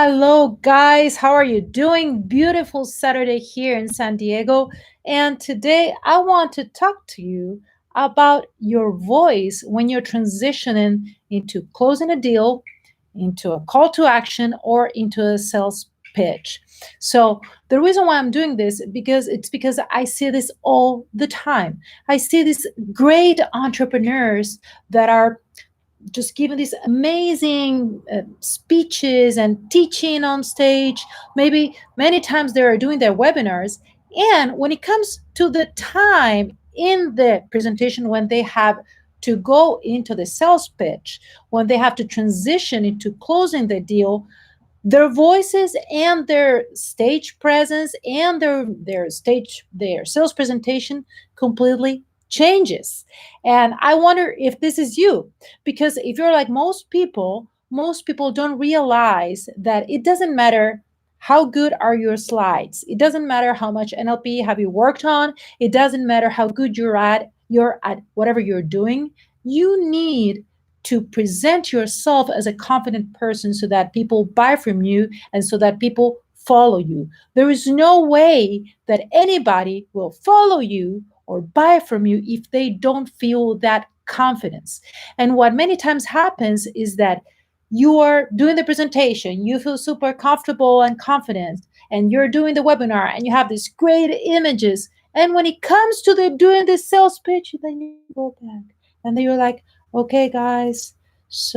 Hello, guys. How are you doing? Beautiful Saturday here in San Diego. And today I want to talk to you about your voice when you're transitioning into closing a deal, into a call to action, or into a sales pitch. So, the reason why I'm doing this because I see this all the time. I see these great entrepreneurs that are just giving these amazing speeches and teaching on stage. Maybe many times they are doing their webinars. And when it comes to the time in the presentation, when they have to go into the sales pitch, when they have to transition into closing the deal, their voices and their stage presence and their sales presentation completely changes. And I wonder if this is you, because if you're like most people don't realize that it doesn't matter how good are your slides, it doesn't matter how much NLP have you worked on, it doesn't matter how good you're at whatever you're doing. You need to present yourself as a confident person so that people buy from you and so that people follow you. There is no way that anybody will follow you or buy from you if they don't feel that confidence. And what many times happens is that you are doing the presentation, you feel super comfortable and confident, and you're doing the webinar and you have these great images. And when it comes to the doing the sales pitch, then you go back and then you're like, okay, guys.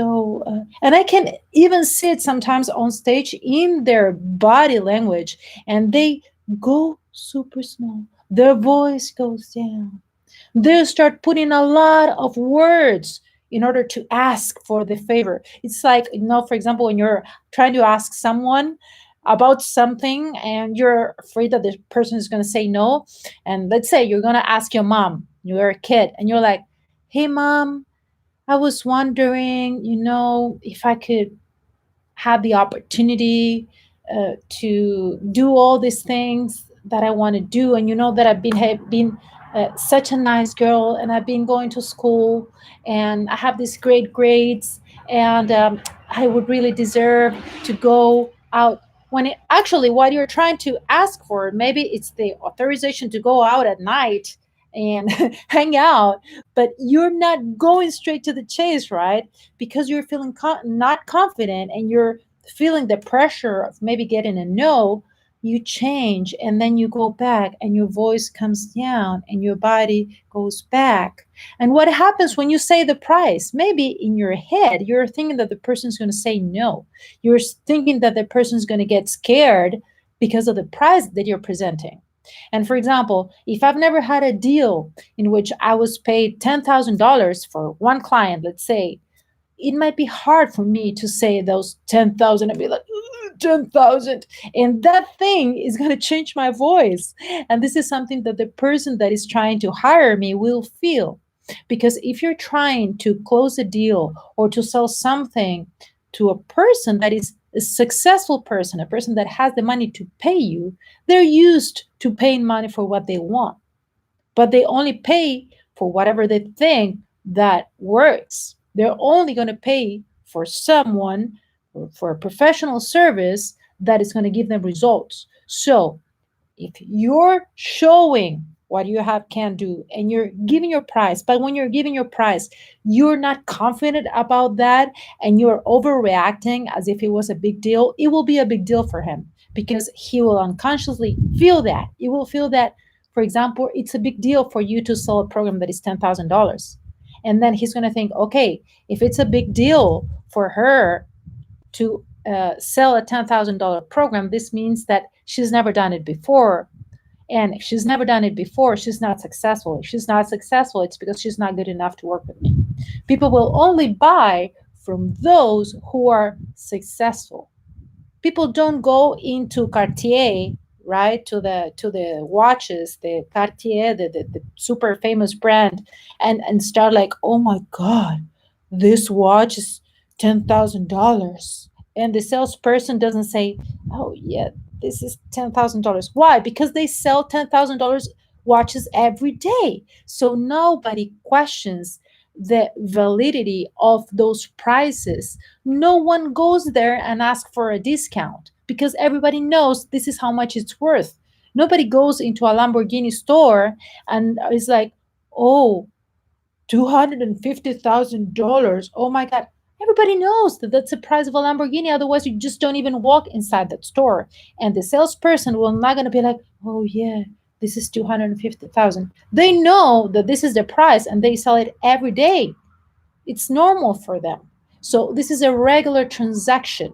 And I can even see it sometimes on stage in their body language, and they go super small. Their voice goes down. They start putting a lot of words in order to ask for the favor. It's like, for example, when you're trying to ask someone about something and you're afraid that the person is going to say no. And let's say you're going to ask your mom, you're a kid, and you're like, hey, mom, I was wondering, if I could have the opportunity to do all these things that I want to do, and you know that I've been such a nice girl, and I've been going to school, and I have these great grades, and I would really deserve to go out. When actually, what you're trying to ask for, maybe it's the authorization to go out at night and hang out, but you're not going straight to the chase, right? Because you're feeling not confident and you're feeling the pressure of maybe getting a no. You change and then you go back and your voice comes down and your body goes back. And what happens when you say the price? Maybe in your head you're thinking that the person's going to say no. You're thinking that the person's going to get scared because of the price that you're presenting. And for example, if I've never had a deal in which I was paid $10,000 for one client, let's say, it might be hard for me to say those 10,000 and be like, 10,000. And that thing is going to change my voice. And this is something that the person that is trying to hire me will feel. Because if you're trying to close a deal or to sell something to a person that is a successful person, a person that has the money to pay you, they're used to paying money for what they want. But they only pay for whatever they think that works. They're only going to pay for someone, for a professional service that is going to give them results. So if you're showing what you have can do and you're giving your price, but when you're giving your price, you're not confident about that and you're overreacting as if it was a big deal, it will be a big deal for him because he will unconsciously feel that. He will feel that, for example, it's a big deal for you to sell a program that is $10,000. And then he's going to think, okay, if it's a big deal for her to sell a $10,000 program, this means that she's never done it before. And if she's never done it before, she's not successful. If she's not successful, it's because she's not good enough to work with me. People will only buy from those who are successful. People don't go into Cartier, right, to the watches, the Cartier, the super famous brand, and start like, oh my god, this watch is $10,000, and the salesperson doesn't say, oh yeah, this is $10,000. Why? Because they sell $10,000 watches every day, so nobody questions the validity of those prices, no one goes there and asks for a discount because everybody knows this is how much it's worth. Nobody goes into a Lamborghini store and is like, oh, $250,000. Oh my God. Everybody knows that that's the price of a Lamborghini. Otherwise, you just don't even walk inside that store. And the salesperson will not going to be like, oh, yeah, this is 250,000. They know that this is the price and they sell it every day. It's normal for them. So this is a regular transaction.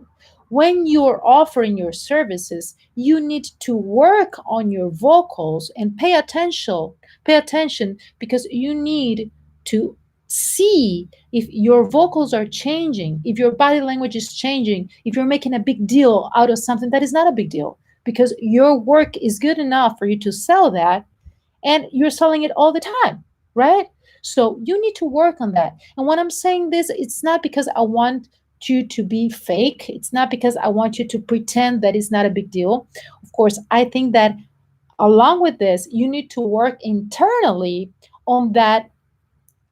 When you're offering your services, you need to work on your vocals and pay attention. Pay attention because you need to see if your vocals are changing, if your body language is changing, if you're making a big deal out of something that is not a big deal, because your work is good enough for you to sell that and you're selling it all the time, right? So you need to work on that. And when I'm saying this, it's not because I want you to be fake. It's not because I want you to pretend that it's not a big deal. Of course, I think that along with this, you need to work internally on that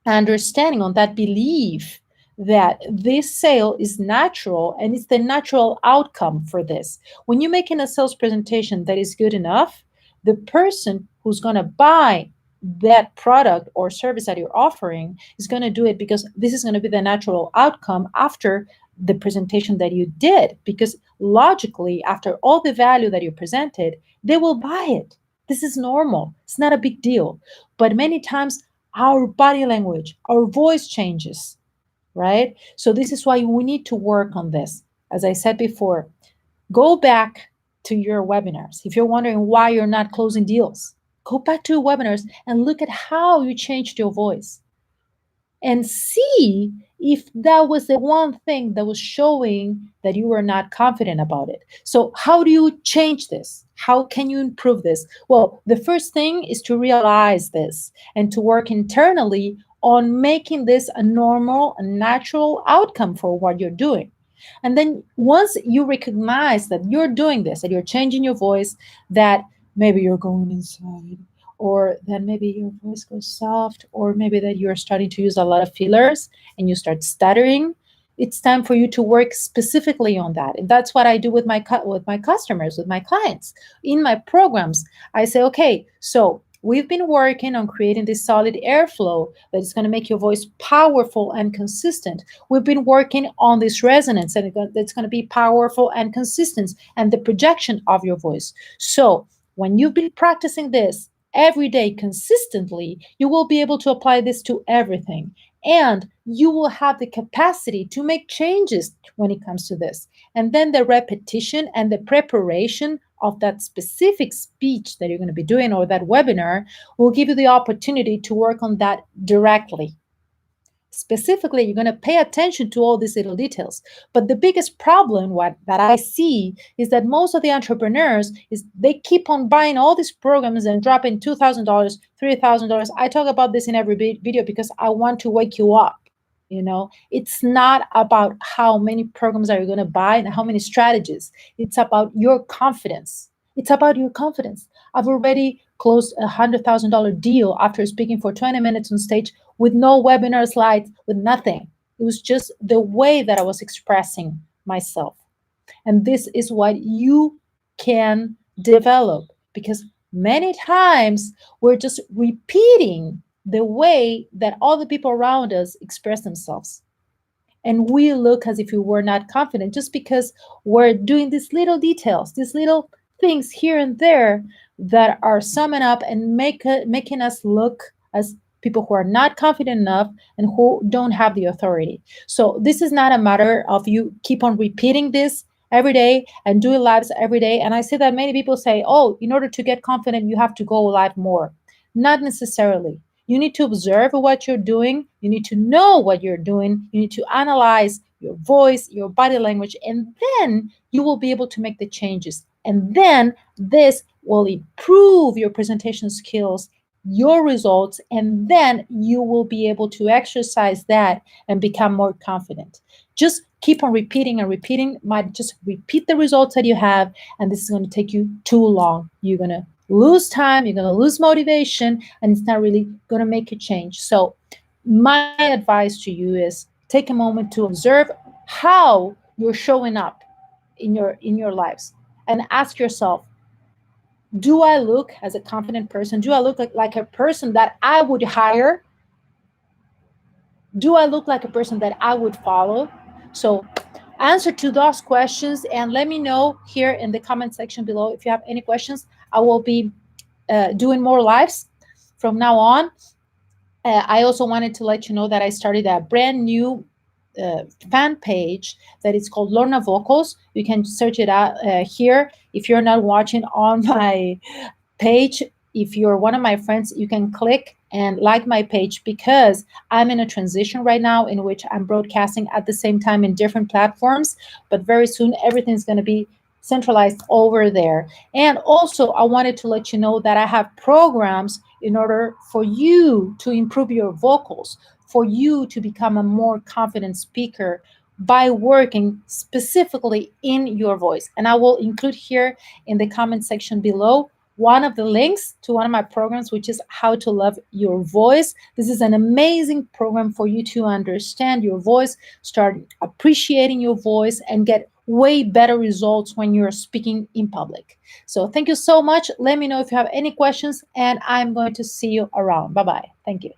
understanding, on that belief that this sale is natural and it's the natural outcome for this. When you're making a sales presentation that is good enough, the person who's going to buy that product or service that you're offering is going to do it because this is going to be the natural outcome after the presentation that you did. Because logically, after all the value that you presented, they will buy it. This is normal. It's not a big deal. But many times our body language, our voice changes, right? So this is why we need to work on this. As I said before, go back to your webinars. If you're wondering why you're not closing deals, go back to your webinars and look at how you changed your voice and see if that was the one thing that was showing that you were not confident about it. So, how do you change this? How can you improve this? Well, the first thing is to realize this and to work internally on making this a normal and natural outcome for what you're doing. And then once you recognize that you're doing this, that you're changing your voice, that maybe you're going inside, or then maybe your voice goes soft, or maybe that you're starting to use a lot of fillers and you start stuttering, it's time for you to work specifically on that. And that's what I do with my customers, with my clients. In my programs, I say, okay, so we've been working on creating this solid airflow that is going to make your voice powerful and consistent. We've been working on this resonance and it's going to be powerful and consistent and the projection of your voice. So when you've been practicing this every day consistently, you will be able to apply this to everything. And you will have the capacity to make changes when it comes to this. And then the repetition and the preparation of that specific speech that you're going to be doing or that webinar will give you the opportunity to work on that directly. Specifically, you're going to pay attention to all these little details. But the biggest problem that I see is that most of the entrepreneurs is they keep on buying all these programs and dropping $2,000, $3,000. I talk about this in every video because I want to wake you up. It's not about how many programs are you going to buy and how many strategies. It's about your confidence. It's about your confidence. I've already closed $100,000 deal after speaking for 20 minutes on stage with no webinar slides, with nothing. It was just the way that I was expressing myself. And this is what you can develop, because many times we're just repeating the way that all the people around us express themselves. And we look as if we were not confident just because we're doing these little details, these little things here and there that are summing up and making us look as people who are not confident enough and who don't have the authority. So this is not a matter of you keep on repeating this every day and doing lives every day. And I see that many people say, oh, in order to get confident, you have to go live more. Not necessarily. You need to observe what you're doing. You need to know what you're doing. You need to analyze your voice, your body language, and then you will be able to make the changes. And then this will improve your presentation skills, your results, and then you will be able to exercise that and become more confident. Just keep on repeating and repeating. Might just repeat the results that you have, and this is going to take you too long. You're going to lose time, you're going to lose motivation, and it's not really going to make a change. So My advice to you is take a moment to observe how you're showing up in your lives, and ask yourself, do I look as a confident person? Do I look like a person that I would hire? Do I look like a person that I would follow? So answer to those questions and let me know here in the comment section below if you have any questions. I will be doing more lives from now on. I also wanted to let you know that I started a brand new fan page that is called Lorna Vocals. You can search it out here. If you're not watching on my page, if you're one of my friends, you can click and like my page, because I'm in a transition right now in which I'm broadcasting at the same time in different platforms. But very soon, everything's going to be centralized over there. And also, I wanted to let you know that I have programs in order for you to improve your vocals, for you to become a more confident speaker by working specifically in your voice. And I will include here in the comment section below one of the links to one of my programs, which is How to Love Your Voice. This is an amazing program for you to understand your voice, start appreciating your voice, and get way better results when you're speaking in public. So, thank you so much. Let me know if you have any questions, and I'm going to see you around. Bye bye. Thank you.